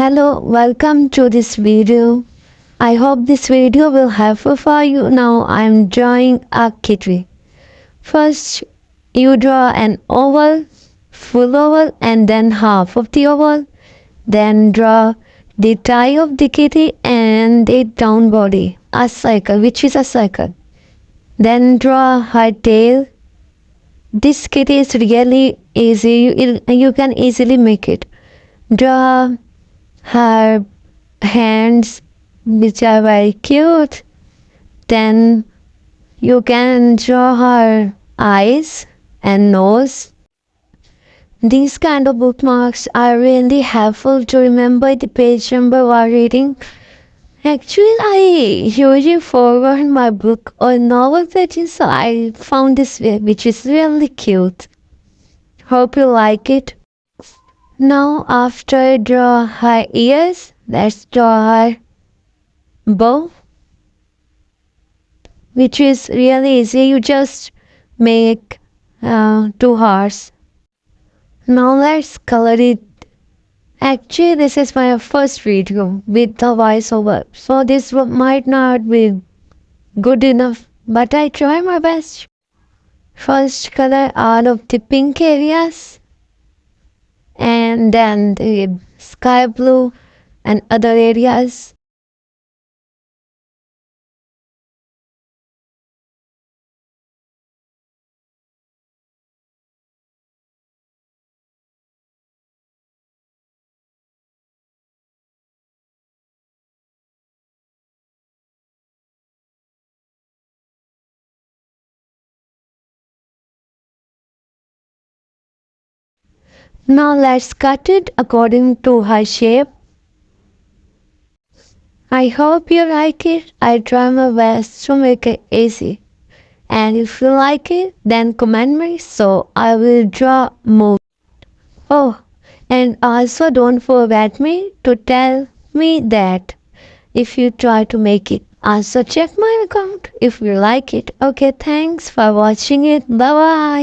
Hello, welcome to this video. I hope this video will helpful for you. Now I am drawing a kitty. First, you draw an oval, full oval, and then half of the oval. Then draw the tie of the kitty and the down body, a circle, which is a circle. Then draw her tail. This kitty is really easy. You can easily make it. Draw her hands, which are very cute. Then you can draw her eyes and nose. These kind of bookmarks are really helpful to remember the page number while reading. Actually, I usually forgot my book or novel setting, so I found this way, which is really cute. Hope you like it. Now, after I draw her ears, let's draw her bow, which is really easy. You just make two hearts. Now let's color it. Actually, this is my first video with the voiceover, so this might not be good enough, but I try my best. First, color all of the pink areas, and then the sky blue and other areas. Now let's cut it according to her shape. I hope you like it. I try my best to make it easy. And if you like it, then comment me so I will draw more. Oh, and also don't forget me to tell me that if you try to make it. Also check my account if you like it. Okay, thanks for watching it. Bye bye.